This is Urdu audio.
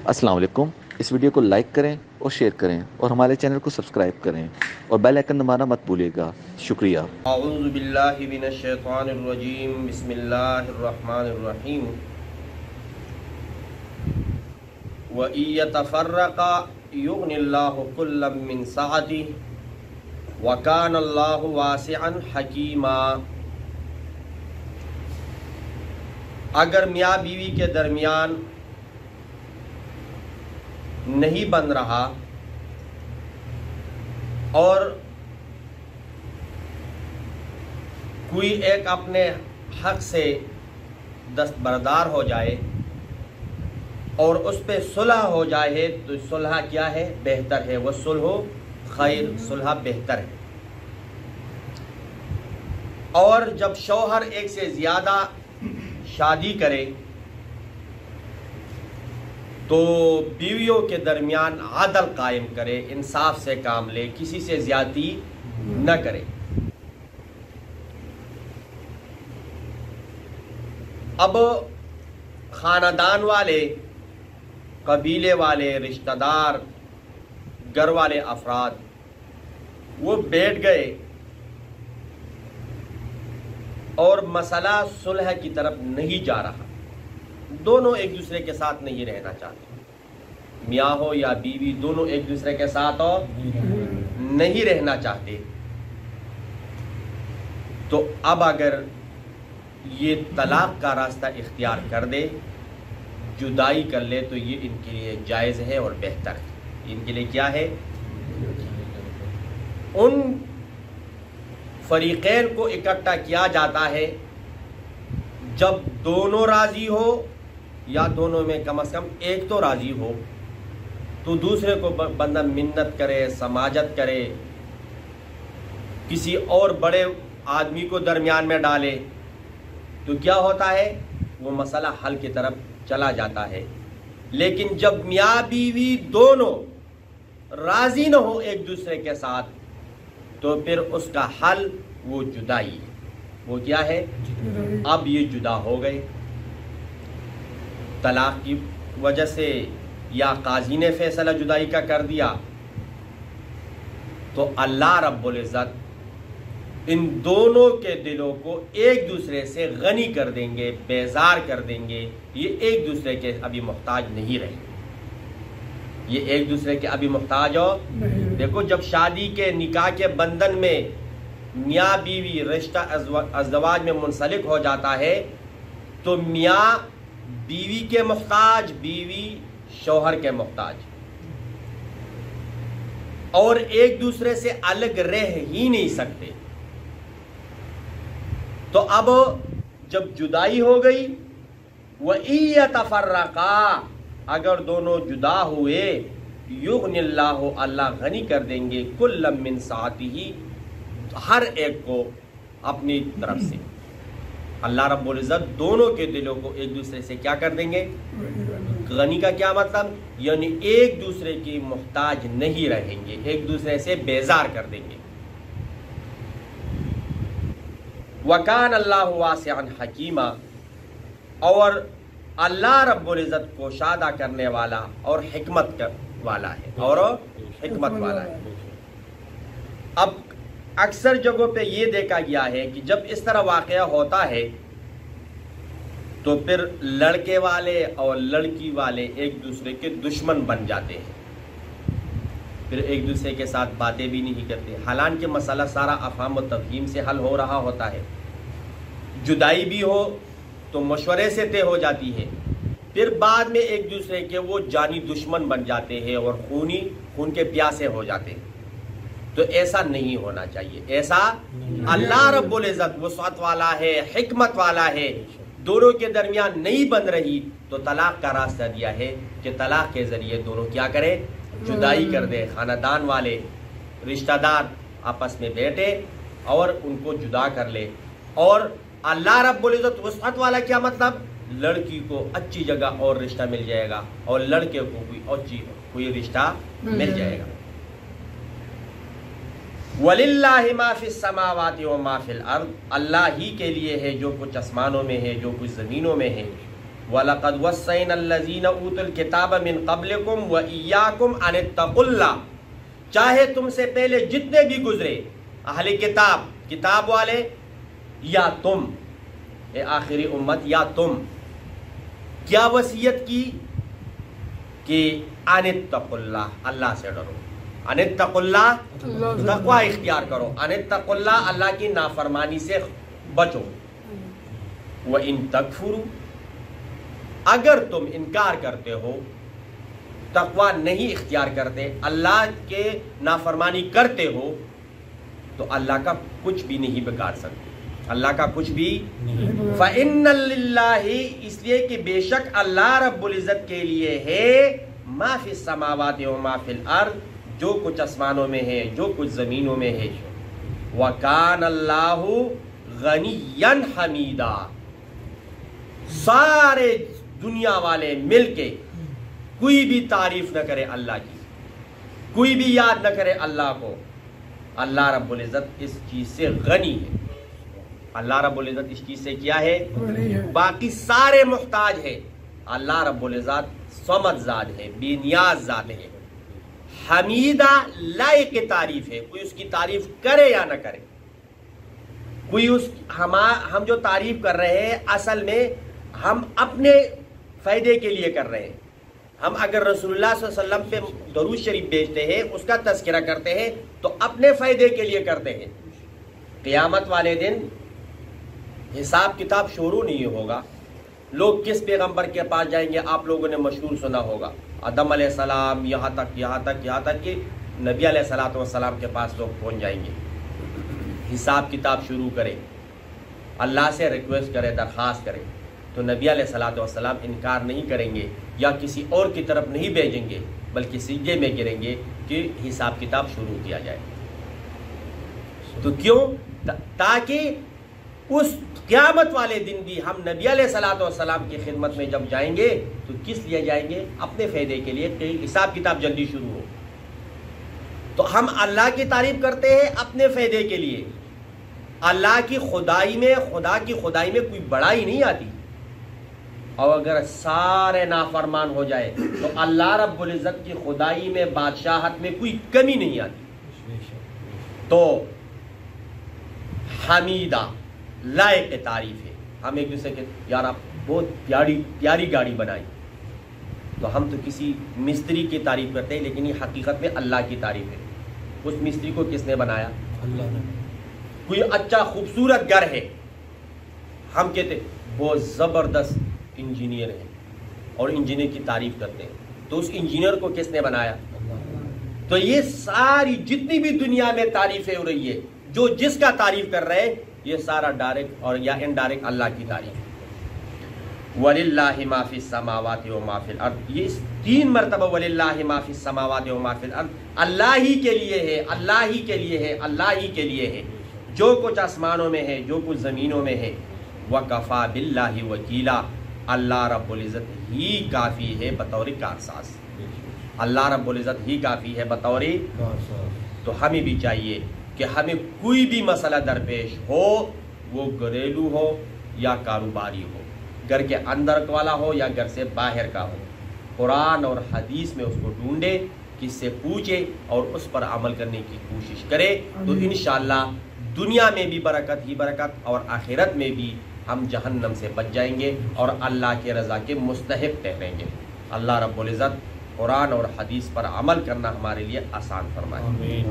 السلام علیکم۔ اس ویڈیو کو لائک کریں اور شیئر کریں اور ہمارے چینل کو سبسکرائب کریں اور بیل آئیکن دبانا مت بھولیے گا۔ شکریہ۔ اعوذ باللہ من الشیطان الرجیم، بسم اللہ الرحمن الرحیم۔ وَإِن يَتَفَرَّقَا يُغْنِ اللَّهُ كُلًّا مِّن سَعَتِهِ وَكَانَ اللَّهُ وَاسِعًا حَكِيمًا۔ اگر میاں بیوی کے درمیان نہیں بن رہا اور کوئی ایک اپنے حق سے دستبردار ہو جائے اور اس پہ صلح ہو جائے تو صلح کیا ہے؟ بہتر ہے۔ وَالصُّلْحُ خیر، صلح بہتر ہے۔ اور جب شوہر ایک سے زیادہ شادی کرے تو بیویوں کے درمیان عدل قائم کرے، انصاف سے کام لے، کسی سے زیادتی نہ کرے۔ اب خاندان والے، قبیلے والے، رشتہ دار، گھر والے افراد وہ بیٹھ گئے اور مسئلہ صلح کی طرف نہیں جا رہا، دونوں ایک دوسرے کے ساتھ نہیں رہنا چاہتے، میاں ہو یا بیوی، دونوں ایک دوسرے کے ساتھ نہیں رہنا چاہتے، تو اب اگر یہ طلاق کا راستہ اختیار کر دے، جدائی کر لے، تو یہ ان کے لیے جائز ہے اور بہتر ہے۔ ان کے لیے کیا ہے؟ ان فریقین کو اکٹھا کیا جاتا ہے جب دونوں راضی ہو یا دونوں میں کم از کم ایک تو راضی ہو، تو دوسرے کو بندہ منت کرے، سماجت کرے، کسی اور بڑے آدمی کو درمیان میں ڈالے، تو کیا ہوتا ہے؟ وہ مسئلہ حل کی طرف چلا جاتا ہے۔ لیکن جب میاں بیوی دونوں راضی نہ ہو ایک دوسرے کے ساتھ، تو پھر اس کا حل وہ جدائی ہے۔ وہ کیا ہے؟ اب یہ جدا ہو گئے طلاق کی وجہ سے، یا قاضی نے فیصلہ جدائی کا کر دیا، تو اللہ رب العزت ان دونوں کے دلوں کو ایک دوسرے سے غنی کر دیں گے، بیزار کر دیں گے۔ یہ ایک دوسرے کے ابھی محتاج نہیں رہیں گے، یہ ایک دوسرے کے ابھی محتاج ہو۔ دیکھو، جب شادی کے نکاح کے بندھن میں میاں بیوی رشتہ ازدواج میں منسلک ہو جاتا ہے، تو میاں بیوی کے محتاج، بیوی شوہر کے محتاج، اور ایک دوسرے سے الگ رہ ہی نہیں سکتے۔ تو اب جب جدائی ہو گئی، وَإِن يَتَفَرَّقَا، اگر دونوں جدا ہوئے، یغنِ اللہ، اللہ غنی کر دیں گے، کُلًّا مِّن سَعَتِهِ، ہر ایک کو اپنی طرف سے۔ اللہ رب العزت دونوں کے دلوں کو ایک دوسرے سے کیا کر دیں گے؟ غنی کا کیا مطلب؟ یعنی ایک دوسرے کی محتاج نہیں رہیں گے، ایک دوسرے سے بیزار کر دیں گے۔ وَكَانَ اللَّهُ وَاسِعًا حَكِيمًا، اور اللہ رب العزت کوشادہ کرنے والا اور حکمت والا ہے، اور حکمت والا ہے۔ اب اکثر جگہوں پہ یہ دیکھا گیا ہے کہ جب اس طرح واقعہ ہوتا ہے تو پھر لڑکے والے اور لڑکی والے ایک دوسرے کے دشمن بن جاتے ہیں، پھر ایک دوسرے کے ساتھ باتیں بھی نہیں کرتے، حالانکہ مسئلہ سارا افہام و تفہیم سے حل ہو رہا ہوتا ہے۔ جدائی بھی ہو تو مشورے سے طے ہو جاتی ہے، پھر بعد میں ایک دوسرے کے وہ جانی دشمن بن جاتے ہیں اور خون کے پیاسے ہو جاتے ہیں۔ تو ایسا نہیں ہونا چاہیے، ایسا اللہ رب العزت وسعت والا ہے، حکمت والا ہے۔ دونوں کے درمیان نہیں بن رہی تو طلاق کا راستہ دیا ہے کہ طلاق کے ذریعے دونوں کیا کرے؟ جدائی کر دے۔ خاندان والے، رشتہ دار آپس میں بیٹھے اور ان کو جدا کر لے۔ اور اللہ رب العزت وسعت والا کیا مطلب؟ لڑکی کو اچھی جگہ اور رشتہ مل جائے گا اور لڑکے کو کوئی رشتہ مل جائے گا۔ وَلِلَّهِ مَا فِي السَّمَاوَاتِ وَمَا فِي الْأَرْضِ، اللہ ہی کے لیے ہے جو کچھ آسمانوں میں ہے، جو کچھ زمینوں میں ہے۔ وَلَقَدْ وَصَّيْنَا الَّذِينَ أُوتُوا الْكِتَابَ مِنْ قَبْلِكُمْ وَإِيَّاكُمْ أَنِ اتَّقُوا اللَّهَ، چاہے تم سے پہلے جتنے بھی گزرے اہل کتاب، کتاب والے، یا تم اے آخری امت، یا تم، کیا وصیت کی کہ ان اتقوا اللہ، اللہ سے ڈرو، ان اتقوا اللہ، تقوی اختیار کرو، ان اتقوا اللہ، اللہ کی نافرمانی سے بچو، وَإِن تَكْفُرُوا، اگر تم انکار کرتے ہو، تقوی نہیں اختیار کرتے، اللہ کے نافرمانی کرتے ہو، تو اللہ کا کچھ بھی نہیں بگاڑ سکتے، اللہ کا کچھ بھی فَإِنَّ لِلَّهِ، اس لیے کہ بے شک اللہ رب العزت کے لیے ہے ما فی السماوات و ما فی الارض، جو کچھ آسمانوں میں ہے، جو کچھ زمینوں میں ہے، وَكَانَ اللَّهُ غَنِيًّا حَمِيدًا، سارے دنیا والے مل کے کوئی بھی تعریف نہ کرے اللہ کی، کوئی بھی یاد نہ کرے اللہ کو، اللہ رب العزت اس چیز سے غنی ہے، اللہ رب العزت اس چیز سے کیا ہے، باقی سارے محتاج ہے، اللہ رب العزت صمد ذات ہے، بے نیاز ذات ہے، حمیدہ لائق تعریف ہے، کوئی اس کی تعریف کرے یا نہ کرے، کوئی اس ہم جو تعریف کر رہے ہیں اصل میں ہم اپنے فائدے کے لیے کر رہے ہیں، ہم اگر رسول اللہ صلی اللہ علیہ وسلم پہ درود شریف بھیجتے ہیں، اس کا تذکرہ کرتے ہیں، تو اپنے فائدے کے لیے کرتے ہیں، قیامت والے دن حساب کتاب شروع نہیں ہوگا، لوگ کس پیغمبر کے پاس جائیں گے، آپ لوگوں نے مشہور سنا ہوگا، آدم علیہ السلام، یہاں تک کہ نبی علیہ السلام کے پاس لوگ پہنچ جائیں گے، حساب کتاب شروع کرے، اللہ سے ریکویسٹ کرے، درخواست کرے، تو نبی علیہ السلام انکار نہیں کریں گے یا کسی اور کی طرف نہیں بھیجیں گے، بلکہ سجدے میں گریں گے کہ حساب کتاب شروع کیا جائے۔ تو کیوں؟ تاکہ اس قیامت والے دن بھی ہم نبی علیہ السلام کی خدمت میں جب جائیں گے تو کس لیے جائیں گے؟ اپنے فائدے کے لیے، کہ حساب کتاب جلدی شروع ہو۔ تو ہم اللہ کی تعریف کرتے ہیں اپنے فائدے کے لیے، اللہ کی خدائی میں، خدا کی خدائی میں کوئی بڑائی نہیں آتی، اور اگر سارے نافرمان ہو جائے تو اللہ رب العزت کی خدائی میں، بادشاہت میں کوئی کمی نہیں آتی۔ تو حمیدہ لائق تعریف ہے، ہم ایک دوسرے کے یار آپ بہت پیاری گاڑی بنائی، تو ہم تو کسی مستری کی تعریف کرتے ہیں، لیکن یہ حقیقت میں اللہ کی تعریف ہے۔ اس مستری کو کس نے بنایا؟ اللہ نے۔ کوئی اچھا خوبصورت گھر ہے، ہم کہتے بہت زبردست انجینئر ہے، اور انجینئر کی تعریف کرتے ہیں، تو اس انجینئر کو کس نے بنایا؟ تو یہ ساری جتنی بھی دنیا میں تعریفیں ہو رہی ہے، جو جس کا تعریف کر رہے ہیں، یہ سارا ڈائریکٹ اور یا انڈائریکٹ اللہ کی تعریف ہے۔ وَلِلَّهِ مَا فِي السَّمَاوَاتِ وَمَا فِي الْأَرْضِ، یہ 3 مرتبہ وَلِلَّهِ مَا فِي السَّمَاوَاتِ وَمَا فِي الْأَرْضِ، اللہ ہی کے لیے ہے، اللہ ہی کے لیے ہے، اللہ ہی کے لیے ہے، جو کچھ آسمانوں میں ہے، جو کچھ زمینوں میں ہے، وَكَفَى بِاللَّهِ وَكِيلًا، اللہ رب العزت ہی کافی ہے بطور کارساز، اللہ رب العزت ہی کافی ہے بطور کارساز۔ تو ہمیں بھی چاہیے کہ ہمیں کوئی بھی مسئلہ درپیش ہو، وہ گھریلو ہو یا کاروباری ہو، گھر کے اندر والا ہو یا گھر سے باہر کا ہو، قرآن اور حدیث میں اس کو ڈھونڈے، کس سے پوچھے اور اس پر عمل کرنے کی کوشش کرے، تو انشاءاللہ دنیا میں بھی برکت ہی برکت، اور آخرت میں بھی ہم جہنم سے بچ جائیں گے اور اللہ کے رضا کے مستحق ٹھہریں گے۔ اللہ رب العزت قرآن اور حدیث پر عمل کرنا ہمارے لیے آسان فرمائے۔